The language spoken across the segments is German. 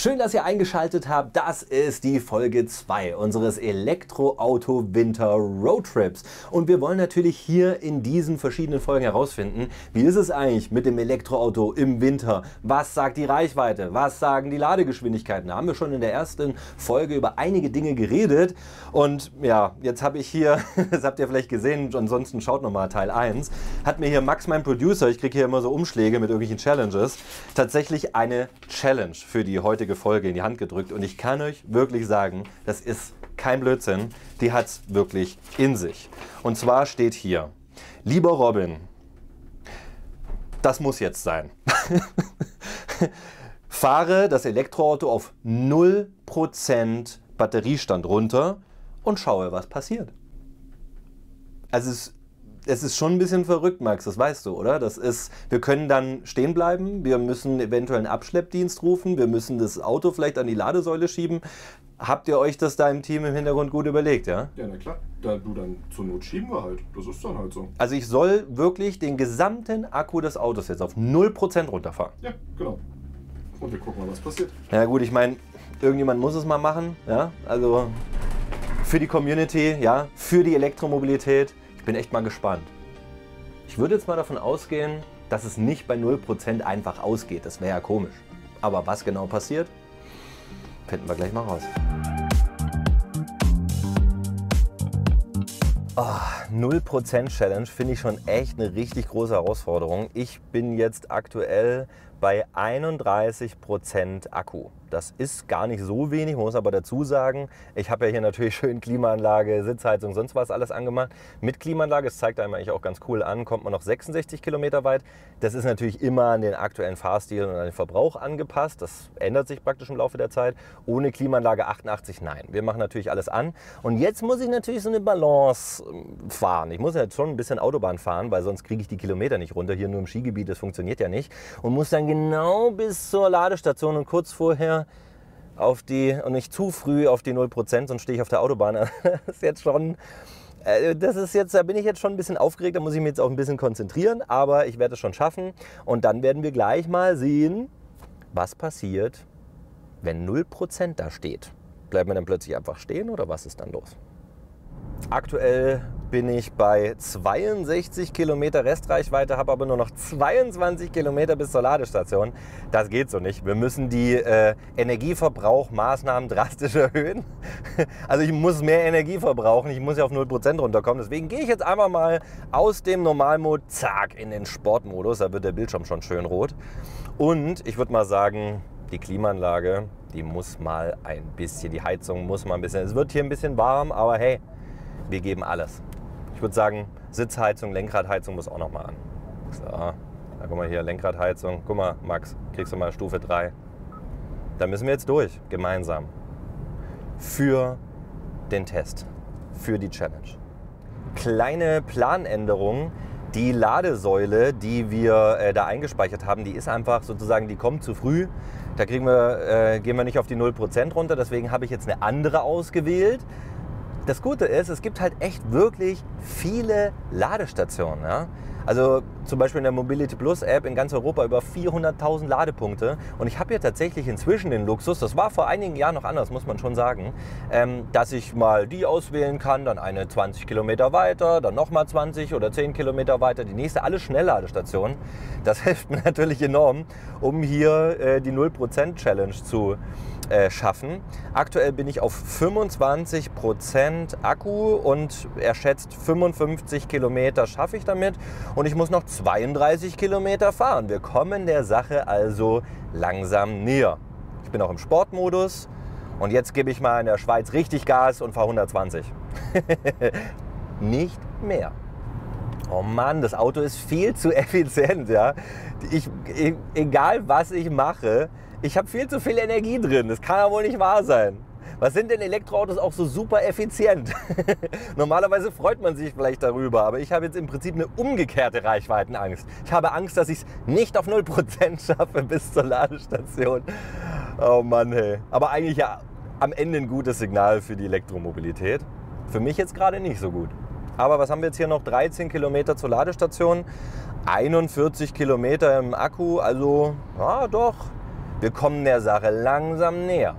Schön, dass ihr eingeschaltet habt. Das ist die Folge 2 unseres Elektroauto-Winter-Roadtrips. Und wir wollen natürlich hier in diesen verschiedenen Folgen herausfinden, wie ist es eigentlich mit dem Elektroauto im Winter? Was sagt die Reichweite? Was sagen die Ladegeschwindigkeiten? Da haben wir schon in der ersten Folge über einige Dinge geredet. Und ja, jetzt habe ich hier, das habt ihr vielleicht gesehen, ansonsten schaut nochmal Teil 1, hat mir hier Max, mein Producer, ich kriege hier immer so Umschläge mit irgendwelchen Challenges, tatsächlich eine Challenge für die heutige Folge in die Hand gedrückt. Und ich kann euch wirklich sagen, das ist kein Blödsinn, die hat es wirklich in sich. Und zwar steht hier: Lieber Robin, das muss jetzt sein. Fahre das Elektroauto auf 0% Batteriestand runter und schaue, was passiert. Also es ist schon ein bisschen verrückt, Max, das weißt du, oder? Wir können dann stehen bleiben, wir müssen eventuell einen Abschleppdienst rufen, wir müssen das Auto vielleicht an die Ladesäule schieben. Habt ihr euch das da im Team im Hintergrund gut überlegt, ja? Ja, na klar. Dann zur Not schieben wir halt. Das ist dann halt so. Also ich soll wirklich den gesamten Akku des Autos jetzt auf 0% runterfahren. Ja, genau. Und wir gucken mal, was passiert. Ja gut, ich meine, irgendjemand muss es mal machen, ja? Also für die Community, ja, für die Elektromobilität. Ich bin echt mal gespannt. Ich würde jetzt mal davon ausgehen, dass es nicht bei 0% einfach ausgeht. Das wäre ja komisch. Aber was genau passiert, finden wir gleich mal raus. Oh, 0% Challenge finde ich schon echt eine richtig große Herausforderung. Ich bin jetzt aktuell bei 31% Akku. Das ist gar nicht so wenig, muss aber dazu sagen, ich habe ja hier natürlich schön Klimaanlage, Sitzheizung, sonst was alles angemacht. Mit Klimaanlage, das zeigt einem eigentlich auch ganz cool an, kommt man noch 66 Kilometer weit. Das ist natürlich immer an den aktuellen Fahrstil und an den Verbrauch angepasst. Das ändert sich praktisch im Laufe der Zeit. Ohne Klimaanlage 88, nein. Wir machen natürlich alles an. Und jetzt muss ich natürlich so eine Balance fahren. Ich muss jetzt schon ein bisschen Autobahn fahren, weil sonst kriege ich die Kilometer nicht runter. Hier nur im Skigebiet, das funktioniert ja nicht. Und muss dann genau bis zur Ladestation und kurz vorher und nicht zu früh auf die 0%, sonst stehe ich auf der Autobahn. Das ist jetzt schon, da bin ich jetzt schon ein bisschen aufgeregt, da muss ich mich jetzt auch ein bisschen konzentrieren, aber ich werde es schon schaffen. Und dann werden wir gleich mal sehen, was passiert, wenn 0% da steht. Bleiben wir dann plötzlich einfach stehen oder was ist dann los? Aktuell bin ich bei 62 Kilometer Restreichweite, habe aber nur noch 22 Kilometer bis zur Ladestation. Das geht so nicht. Wir müssen die Energieverbrauchmaßnahmen drastisch erhöhen. Also ich muss mehr Energie verbrauchen, ich muss ja auf 0% runterkommen. Deswegen gehe ich jetzt einfach mal aus dem Normalmodus, zack, in den Sportmodus. Da wird der Bildschirm schon schön rot. Und ich würde mal sagen, die Klimaanlage, die muss mal ein bisschen, die Heizung muss mal ein bisschen. Es wird hier ein bisschen warm, aber hey, wir geben alles. Ich würde sagen, Sitzheizung, Lenkradheizung muss auch noch mal an. So, da guck mal hier, Lenkradheizung. Guck mal, Max, kriegst du mal Stufe 3. Da müssen wir jetzt durch, gemeinsam. Für den Test, für die Challenge. Kleine Planänderung. Die Ladesäule, die wir da eingespeichert haben, die ist einfach sozusagen, die kommt zu früh. Da gehen wir nicht auf die 0% runter, deswegen habe ich jetzt eine andere ausgewählt. Das Gute ist, es gibt halt echt wirklich viele Ladestationen. Ja? Also zum Beispiel in der Mobility Plus App in ganz Europa über 400.000 Ladepunkte. Und ich habe hier tatsächlich inzwischen den Luxus, das war vor einigen Jahren noch anders, muss man schon sagen, dass ich mal die auswählen kann, dann eine 20 Kilometer weiter, dann nochmal 20 oder 10 Kilometer weiter, die nächste, alle Schnellladestationen. Das hilft mir natürlich enorm, um hier die 0% Challenge zu schaffen. Aktuell bin ich auf 25% Akku und er schätzt 55 Kilometer schaffe ich damit und ich muss noch 32 Kilometer fahren. Wir kommen der Sache also langsam näher. Ich bin auch im Sportmodus und jetzt gebe ich mal in der Schweiz richtig Gas und fahre 120. Nicht mehr. Oh Mann, das Auto ist viel zu effizient. Ja? Egal was ich mache, ich habe viel zu viel Energie drin. Das kann ja wohl nicht wahr sein. Was sind denn Elektroautos auch so super effizient? Normalerweise freut man sich vielleicht darüber, aber ich habe jetzt im Prinzip eine umgekehrte Reichweitenangst. Ich habe Angst, dass ich es nicht auf 0% schaffe bis zur Ladestation. Oh Mann, hey. Aber eigentlich ja am Ende ein gutes Signal für die Elektromobilität. Für mich jetzt gerade nicht so gut. Aber was haben wir jetzt hier noch? 13 Kilometer zur Ladestation, 41 Kilometer im Akku. Also, ja doch. Wir kommen der Sache langsam näher.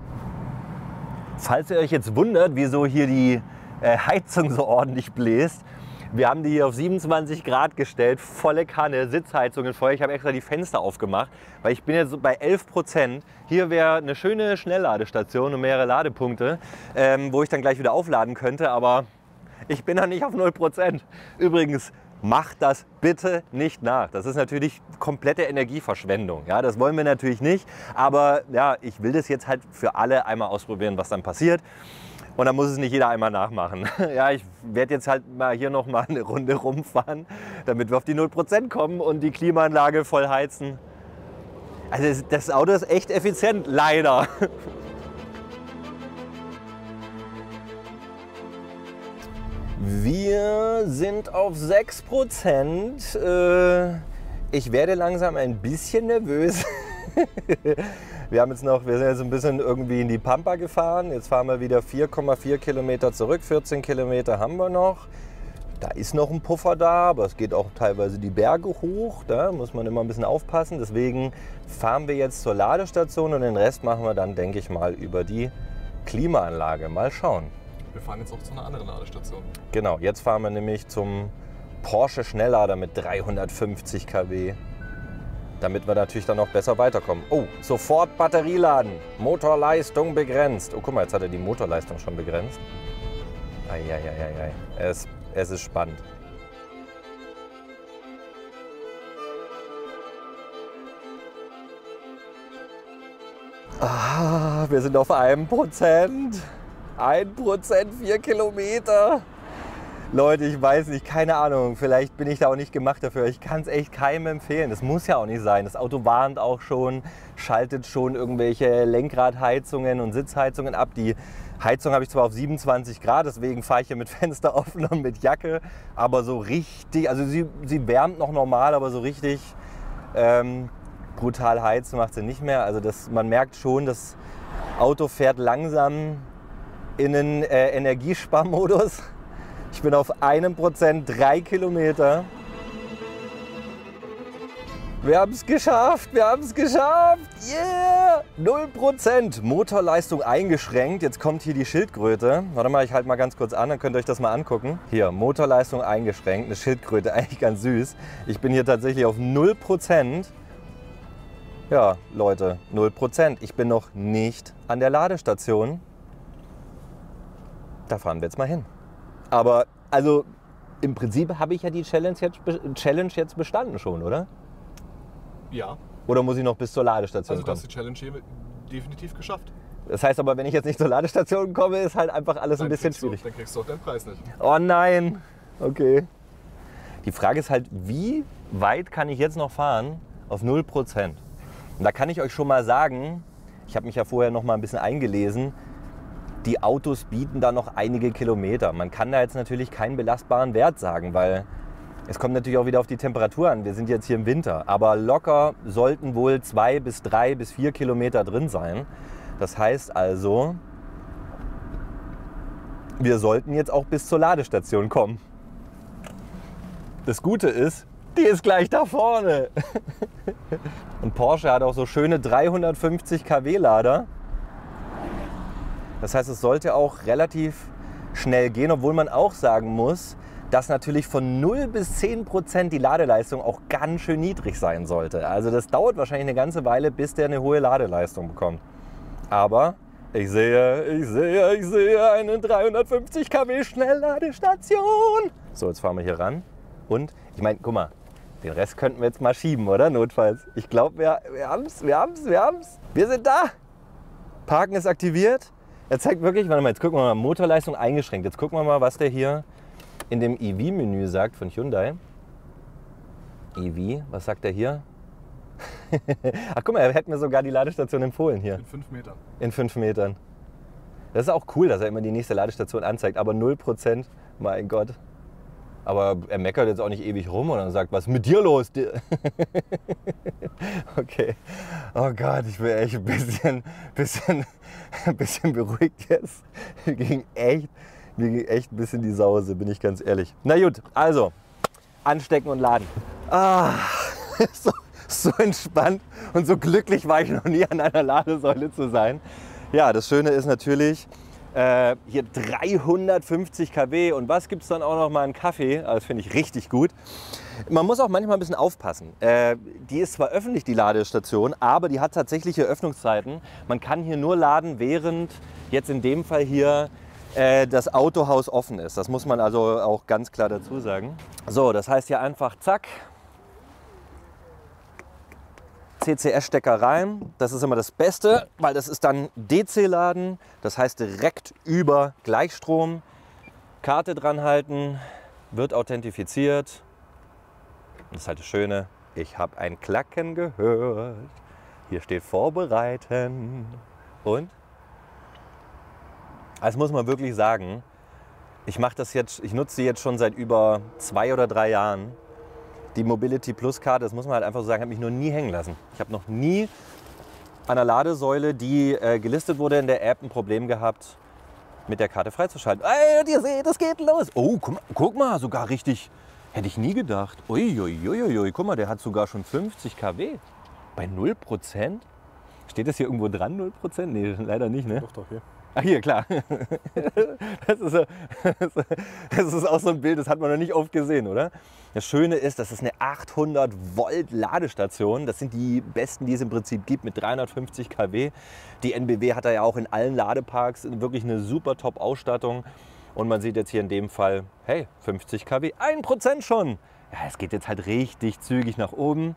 Falls ihr euch jetzt wundert, wieso hier die Heizung so ordentlich bläst, wir haben die hier auf 27 Grad gestellt, volle Kanne, Sitzheizung in Feuer. Ich habe extra die Fenster aufgemacht, weil ich bin jetzt so bei 11%. Hier wäre eine schöne Schnellladestation und mehrere Ladepunkte, wo ich dann gleich wieder aufladen könnte, aber ich bin noch nicht auf 0%. Übrigens, macht das bitte nicht nach. Das ist natürlich komplette Energieverschwendung. Ja, das wollen wir natürlich nicht, aber ja, ich will das jetzt halt für alle einmal ausprobieren, was dann passiert. Und dann muss es nicht jeder einmal nachmachen. Ja, ich werde jetzt halt mal hier noch mal eine Runde rumfahren, damit wir auf die 0% kommen und die Klimaanlage voll heizen. Also das Auto ist echt effizient, leider. Wir sind auf 6%. Ich werde langsam ein bisschen nervös. Wir sind jetzt ein bisschen irgendwie in die Pampa gefahren. Jetzt fahren wir wieder 4,4 Kilometer zurück. 14 Kilometer haben wir noch. Da ist noch ein Puffer da, aber es geht auch teilweise die Berge hoch. Da muss man immer ein bisschen aufpassen. Deswegen fahren wir jetzt zur Ladestation und den Rest machen wir dann, denke ich mal, über die Klimaanlage. Mal schauen. Wir fahren jetzt auch zu einer anderen Ladestation. Genau, jetzt fahren wir nämlich zum Porsche Schnelllader mit 350 kW. Damit wir natürlich dann noch besser weiterkommen. Oh, sofort Batterie laden. Motorleistung begrenzt. Oh, guck mal, jetzt hat er die Motorleistung schon begrenzt. Eieieiei. Es ist spannend. Ah, wir sind auf 1%. 1%, 4 Kilometer. Leute, ich weiß nicht, keine Ahnung, vielleicht bin ich da auch nicht gemacht dafür. Ich kann es echt keinem empfehlen. Das muss ja auch nicht sein. Das Auto warnt auch schon, schaltet schon irgendwelche Lenkradheizungen und Sitzheizungen ab. Die Heizung habe ich zwar auf 27 Grad, deswegen fahre ich hier mit Fenster offen und mit Jacke. Aber so richtig, also sie wärmt noch normal, aber so richtig brutal heizen macht sie nicht mehr. Also man merkt schon, das Auto fährt langsam in den Energiesparmodus. Ich bin auf 1%, 3 Kilometer. Wir haben es geschafft, wir haben es geschafft. Yeah! 0%. Motorleistung eingeschränkt. Jetzt kommt hier die Schildkröte. Warte mal, ich halte mal ganz kurz an, dann könnt ihr euch das mal angucken. Hier, Motorleistung eingeschränkt, eine Schildkröte, eigentlich ganz süß. Ich bin hier tatsächlich auf 0%. Ja, Leute, 0%. Ich bin noch nicht an der Ladestation. Da fahren wir jetzt mal hin. Aber also im Prinzip habe ich ja die Challenge jetzt bestanden schon, oder? Ja. Oder muss ich noch bis zur Ladestation kommen? Also du hast die Challenge hier definitiv geschafft. Das heißt aber, wenn ich jetzt nicht zur Ladestation komme, ist halt einfach alles ein bisschen schwierig. Dann kriegst du auch deinen Preis nicht. Oh nein! Okay. Die Frage ist halt, wie weit kann ich jetzt noch fahren auf 0%? Und da kann ich euch schon mal sagen, ich habe mich ja vorher noch mal ein bisschen eingelesen, die Autos bieten da noch einige Kilometer. Man kann da jetzt natürlich keinen belastbaren Wert sagen, weil es kommt natürlich auch wieder auf die Temperatur an. Wir sind jetzt hier im Winter, aber locker sollten wohl 2 bis 3 bis 4 Kilometer drin sein. Das heißt also, wir sollten jetzt auch bis zur Ladestation kommen. Das Gute ist, die ist gleich da vorne. Und Porsche hat auch so schöne 350 kW Lader. Das heißt, es sollte auch relativ schnell gehen, obwohl man auch sagen muss, dass natürlich von 0 bis 10% die Ladeleistung auch ganz schön niedrig sein sollte. Also das dauert wahrscheinlich eine ganze Weile, bis der eine hohe Ladeleistung bekommt. Aber ich sehe eine 350 kW Schnellladestation. So, jetzt fahren wir hier ran. Und ich meine, guck mal, den Rest könnten wir jetzt mal schieben, oder? Notfalls. Ich glaube, wir haben's. Wir sind da. Parken ist aktiviert. Er zeigt wirklich, warte mal, jetzt gucken wir mal, Motorleistung eingeschränkt. Jetzt gucken wir mal, was der hier in dem EV-Menü sagt von Hyundai. EV, was sagt der hier? Ach guck mal, er hätte mir sogar die Ladestation empfohlen hier. In 5 Metern. In 5 Metern. Das ist auch cool, dass er immer die nächste Ladestation anzeigt, aber 0%, mein Gott. Aber er meckert jetzt auch nicht ewig rum und dann sagt, was ist mit dir los? Okay. Oh Gott, ich bin echt ein bisschen beruhigt jetzt. Mir ging echt ein bisschen die Sause, bin ich ganz ehrlich. Na gut, also, anstecken und laden. So entspannt und so glücklich war ich noch nie an einer Ladesäule zu sein. Ja, das Schöne ist natürlich, hier 350 kW und was gibt es dann auch noch mal einen Kaffee, das finde ich richtig gut. Man muss auch manchmal ein bisschen aufpassen. Die ist zwar öffentlich, die Ladestation, aber die hat tatsächliche Öffnungszeiten. Man kann hier nur laden, während jetzt in dem Fall hier das Autohaus offen ist. Das muss man also auch ganz klar dazu sagen. So, das heißt hier einfach zack, CCS-Stecker rein. Das ist immer das Beste, weil das ist dann DC-Laden. Das heißt direkt über Gleichstrom. Karte dran halten, wird authentifiziert. Das ist halt das Schöne, ich habe ein Klacken gehört. Hier steht vorbereiten. Und? Das muss man wirklich sagen. Ich nutze die jetzt schon seit über 2 oder 3 Jahren. Die Mobility Plus Karte, das muss man halt einfach so sagen, hat mich noch nie hängen lassen. Ich habe noch nie an einer Ladesäule, die gelistet wurde in der App, ein Problem gehabt, mit der Karte freizuschalten. Ey, ihr seht, es geht los. Oh, guck mal, sogar richtig. Hätte ich nie gedacht. Uiuiuiui, guck mal, der hat sogar schon 50 kW. Bei 0%? Steht das hier irgendwo dran, 0%? Nee, leider nicht, ne? Doch, hier. Ach, hier, klar. Das ist auch so ein Bild, das hat man noch nicht oft gesehen, oder? Das Schöne ist, das ist eine 800 Volt Ladestation. Das sind die besten, die es im Prinzip gibt, mit 350 kW. Die NBW hat da ja auch in allen Ladeparks wirklich eine super Top-Ausstattung. Und man sieht jetzt hier in dem Fall, hey, 50 kW, 1% schon. Ja, es geht jetzt halt richtig zügig nach oben.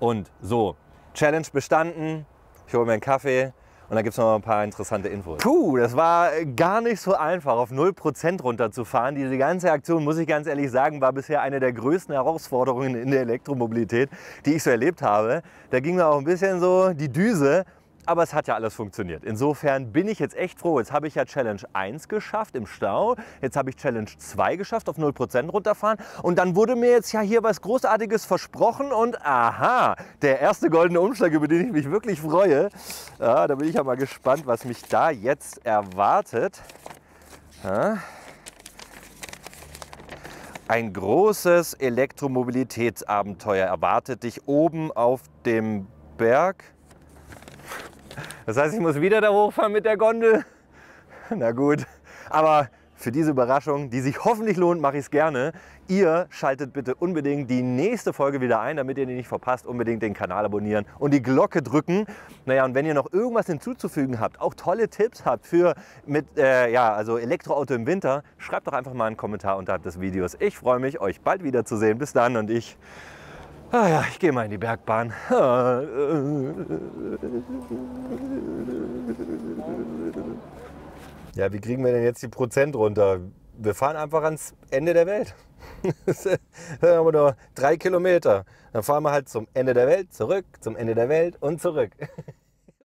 Und so, Challenge bestanden. Ich hole mir einen Kaffee. Und dann gibt es noch ein paar interessante Infos. Puh, das war gar nicht so einfach, auf 0% runterzufahren. Diese ganze Aktion, muss ich ganz ehrlich sagen, war bisher eine der größten Herausforderungen in der Elektromobilität, die ich so erlebt habe. Da ging mir auch ein bisschen so die Düse. Aber es hat ja alles funktioniert. Insofern bin ich jetzt echt froh. Jetzt habe ich ja Challenge 1 geschafft im Stau. Jetzt habe ich Challenge 2 geschafft, auf 0% runterfahren. Und dann wurde mir jetzt ja hier was Großartiges versprochen. Und aha, der erste goldene Umschlag, über den ich mich wirklich freue. Ja, da bin ich ja mal gespannt, was mich da jetzt erwartet. Ja. Ein großes Elektromobilitätsabenteuer erwartet dich oben auf dem Berg. Das heißt, ich muss wieder da hochfahren mit der Gondel. Na gut, aber für diese Überraschung, die sich hoffentlich lohnt, mache ich es gerne. Ihr schaltet bitte unbedingt die nächste Folge wieder ein, damit ihr die nicht verpasst. Unbedingt den Kanal abonnieren und die Glocke drücken. Naja, und wenn ihr noch irgendwas hinzuzufügen habt, auch tolle Tipps habt für also Elektroauto im Winter, schreibt doch einfach mal einen Kommentar unterhalb des Videos. Ich freue mich, euch bald wiederzusehen. Bis dann und ich gehe mal in die Bergbahn. Ja, wie kriegen wir denn jetzt die Prozent runter? Wir fahren einfach ans Ende der Welt. Das sind aber nur 3 Kilometer. Dann fahren wir halt zum Ende der Welt, zurück, zum Ende der Welt und zurück.